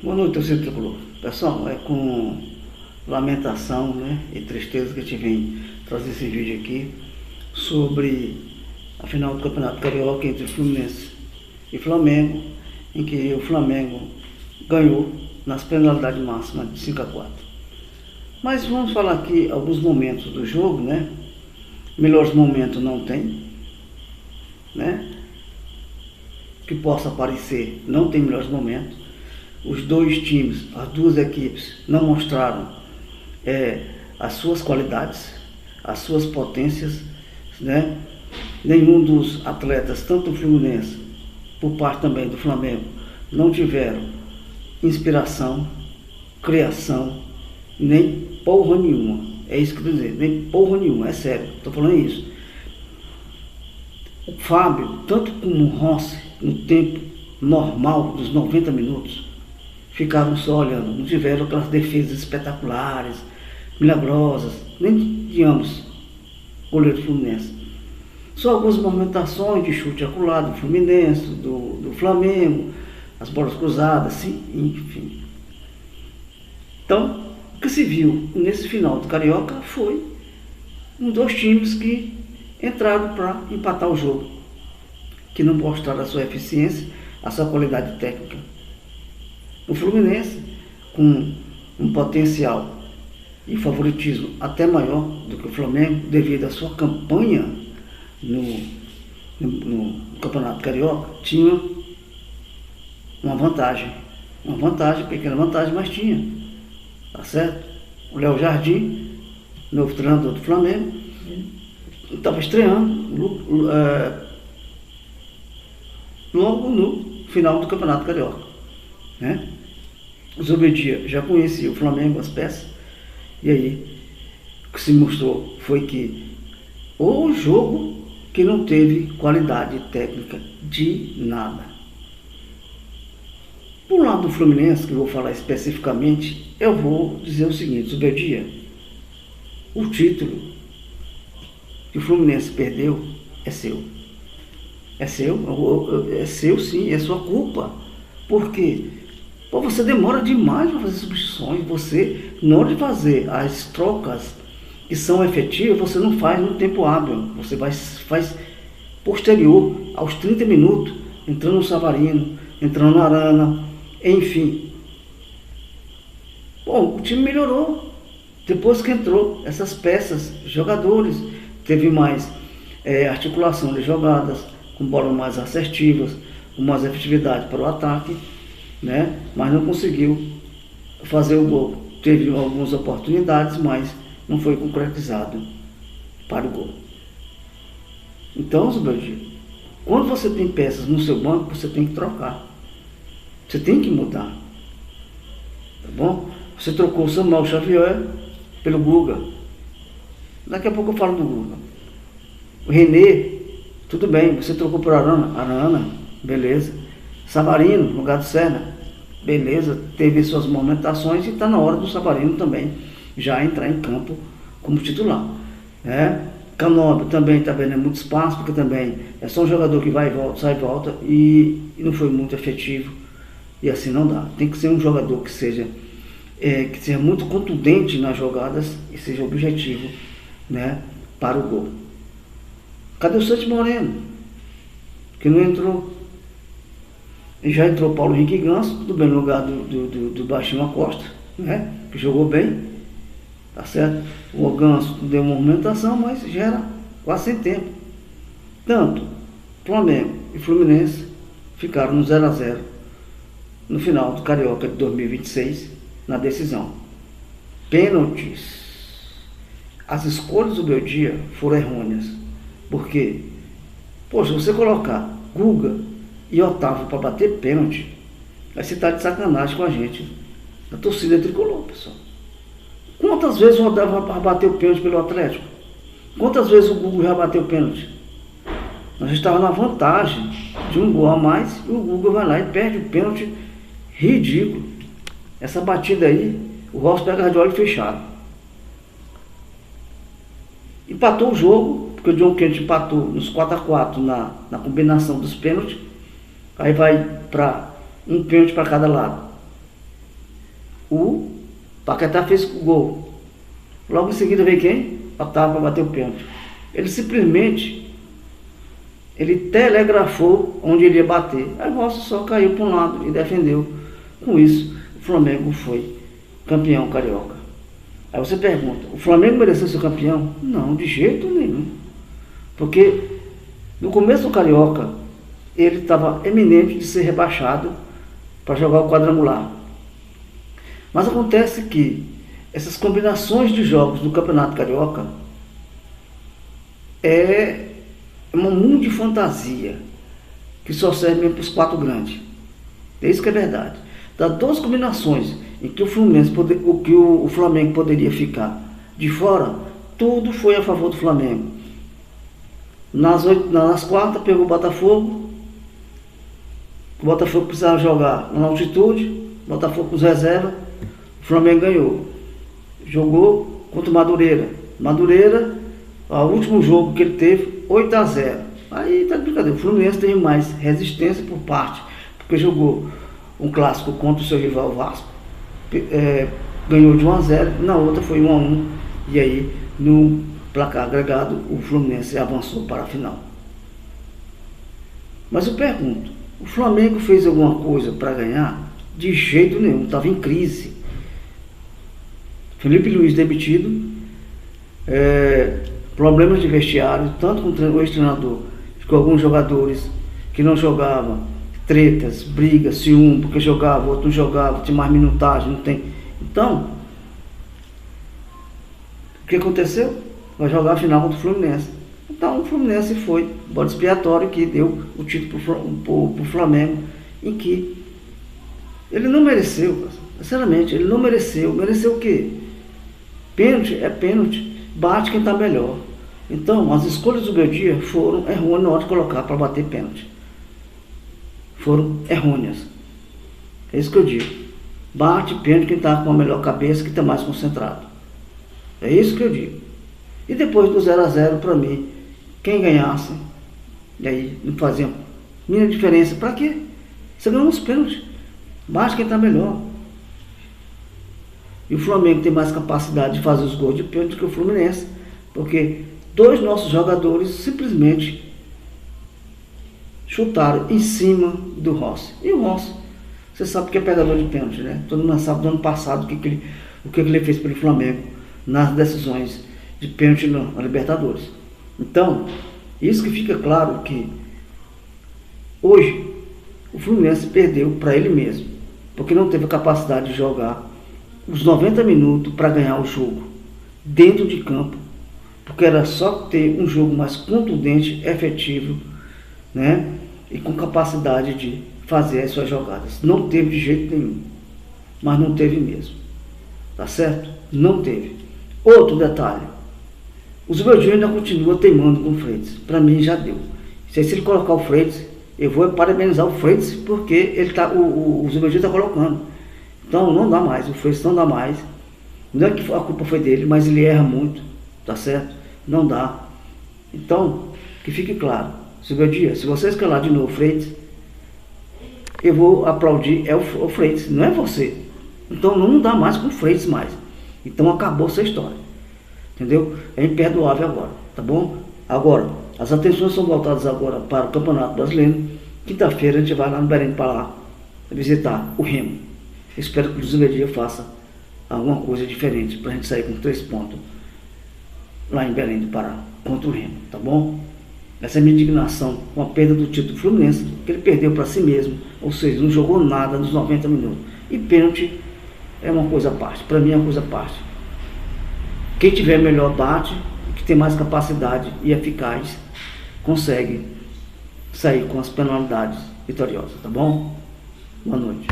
Boa noite, torcedor tricolor. Pessoal, é com lamentação, né, e tristeza que a gente vem trazer esse vídeo aqui sobre a final do Campeonato Carioca entre Fluminense e Flamengo, em que o Flamengo ganhou nas penalidades máximas de 5-4. Mas vamos falar aqui alguns momentos do jogo, né? Melhores momentos não tem, né? Que possa aparecer, não tem melhores momentos. Os dois times, as duas equipes não mostraram as suas qualidades, as suas potências, né? Nenhum dos atletas, tanto o Fluminense, por parte também do Flamengo, não tiveram inspiração, criação, nem porra nenhuma. É isso que eu estou dizendo, nem porra nenhuma, é sério, estou falando isso. O Fábio, tanto como o Rossi, no tempo normal dos 90 minutos, ficaram só olhando, não tiveram aquelas defesas espetaculares, milagrosas, nem de ambos, goleiro Fluminense. Só algumas movimentações de chute acolá do Fluminense, do Flamengo, as bolas cruzadas, assim, enfim. Então, o que se viu nesse final do Carioca foi dois times que entraram para empatar o jogo, que não mostraram a sua eficiência, a sua qualidade técnica. O Fluminense, com um potencial e favoritismo até maior do que o Flamengo, devido à sua campanha no Campeonato Carioca, tinha uma vantagem, pequena vantagem, mas tinha, tá certo? O Léo Jardim, novo treinador do Flamengo, estava estreando logo no final do Campeonato Carioca, né? O Zobedia já conhecia o Flamengo, as peças, e aí o que se mostrou foi que o jogo que não teve qualidade técnica de nada. Por lado do Fluminense, que eu vou falar especificamente, eu vou dizer o seguinte: Zobedia, o título que o Fluminense perdeu é seu. É seu sim, é sua culpa. Por quê? Você demora demais para fazer substituições. Você, na hora de fazer as trocas que são efetivas, você não faz no tempo hábil. Você faz posterior, aos 30 minutos, entrando no Savarino, entrando na Arana, enfim. Bom, o time melhorou. Depois que entrou essas peças, jogadores, teve mais articulação de jogadas, com bolas mais assertivas, com mais efetividade para o ataque, né? Mas não conseguiu fazer o gol. Teve algumas oportunidades, mas não foi concretizado para o gol. Então, Zubaldi, quando você tem peças no seu banco, você tem que trocar. Você tem que mudar. Tá bom? Você trocou o Samuel Xavier pelo Guga. Daqui a pouco eu falo do Guga. O René, tudo bem, você trocou por Arana, beleza. Savarino, no lugar do Serna, beleza, teve suas movimentações e está na hora do Savarino também já entrar em campo como titular, né? Canóbio também está vendo muito espaço, porque também é só um jogador que vai e volta, sai e volta, e não foi muito efetivo, e assim não dá. Tem que ser um jogador que seja muito contundente nas jogadas e seja objetivo, né, para o gol. Cadê o Santos Moreno? Que não entrou. E já entrou Paulo Henrique Ganso, tudo bem, no lugar do Baixinho Acosta, né? Que jogou bem, tá certo? O Ganso deu uma movimentação, mas já era quase sem tempo. Tanto Flamengo e Fluminense ficaram no 0-0 no final do Carioca de 2026, na decisão. Pênaltis. As escolhas do meu dia foram errôneas. Por quê? Poxa, você colocar Guga e Otávio para bater pênalti, aí você está de sacanagem com a gente. A torcida tricolor, pessoal. Quantas vezes o Otávio já bateu pênalti pelo Atlético? Quantas vezes o Guga já bateu pênalti? Nós estávamos na vantagem de um gol a mais e o Guga vai lá e perde o pênalti. Ridículo. Essa batida aí, o Rossi pega de olho fechado. Empatou o jogo, porque o John Kennedy empatou nos 4-4 na combinação dos pênaltis. Aí vai para um pênalti para cada lado. o Paquetá fez o gol. Logo em seguida veio quem? Otávio para bater o pênalti. Ele simplesmente, ele telegrafou onde ele ia bater. Aí o Rossi só caiu para um lado e defendeu. Com isso, o Flamengo foi campeão carioca. Aí você pergunta, o Flamengo mereceu ser campeão? Não, de jeito nenhum. Porque no começo do carioca, ele estava eminente de ser rebaixado para jogar o quadrangular. Mas acontece que essas combinações de jogos do Campeonato Carioca é um mundo de fantasia que só serve mesmo para os 4 grandes. É isso que é verdade. Das 2 combinações em que o Flamengo poderia ficar de fora, tudo foi a favor do Flamengo. Nas quartas pegou o Botafogo. O Botafogo precisava jogar na altitude, o Botafogo com os reservas, o Flamengo ganhou. Jogou contra o Madureira. Madureira, o último jogo que ele teve, 8-0. Aí tá de brincadeira. O Fluminense teve mais resistência por parte, porque jogou um clássico contra o seu rival Vasco. Ganhou de 1-0, na outra foi 1-1. E aí, no placar agregado, o Fluminense avançou para a final. Mas eu pergunto, o Flamengo fez alguma coisa para ganhar? De jeito nenhum, estava em crise. Felipe Luiz demitido, problemas de vestiário, tanto com o ex-treinador, com alguns jogadores que não jogavam, tretas, brigas, ciúme, porque jogava, outro não jogava, tinha mais minutagem, não tem. Então, o que aconteceu? Vai jogar a final contra o Fluminense. Então o Fluminense foi bode expiatório que deu o título para o Flamengo, em que ele não mereceu, sinceramente, ele não mereceu. Mereceu o quê? Pênalti é pênalti, bate quem está melhor. Então as escolhas do Beldia foram errôneas na hora de colocar para bater pênalti. Foram errôneas. É isso que eu digo. Bate pênalti quem está com a melhor cabeça, que está mais concentrado. É isso que eu digo. E depois do 0-0, para mim, quem ganhasse, e aí não fazia mínima diferença. Para quê? Você ganhou uns pênaltis. Bate quem está melhor. E o Flamengo tem mais capacidade de fazer os gols de pênalti que o Fluminense, porque 2 nossos jogadores simplesmente chutaram em cima do Rossi. E o Rossi, você sabe que é pegador de pênalti, né? Todo mundo sabe do ano passado o que ele fez pelo Flamengo nas decisões de pênalti na Libertadores. Então, isso que fica claro que hoje o Fluminense perdeu para ele mesmo, porque não teve a capacidade de jogar os 90 minutos para ganhar o jogo dentro de campo, porque era só ter um jogo mais contundente, efetivo, né? E com capacidade de fazer as suas jogadas. Não teve de jeito nenhum, mas não teve mesmo, tá certo? Não teve. Outro detalhe, o Zubeldia ainda continua teimando com o Freitas. Para mim já deu. Se ele colocar o Freitas, eu vou parabenizar o Freitas, porque ele tá, o Zubeldia está colocando. Então não dá mais, o Freitas não dá mais. Não é que a culpa foi dele, mas ele erra muito, tá certo? Não dá. Então, que fique claro, Zubeldia, se você escalar de novo o Freitas, eu vou aplaudir o Freitas, não é você. Então não dá mais com o Freitas mais. Então acabou essa história. Entendeu? É imperdoável agora, tá bom? Agora, as atenções são voltadas agora para o Campeonato Brasileiro. Quinta-feira a gente vai lá no Belém do Pará visitar o Remo. Espero que o Zubeldia faça alguma coisa diferente para a gente sair com 3 pontos lá em Belém do Pará contra o Remo, tá bom? Essa é a minha indignação com a perda do título Fluminense, que ele perdeu para si mesmo, ou seja, não jogou nada nos 90 minutos. E pênalti é uma coisa à parte, para mim é uma coisa à parte. Quem tiver melhor bate, que tem mais capacidade e eficaz, consegue sair com as penalidades vitoriosas, tá bom? Boa noite.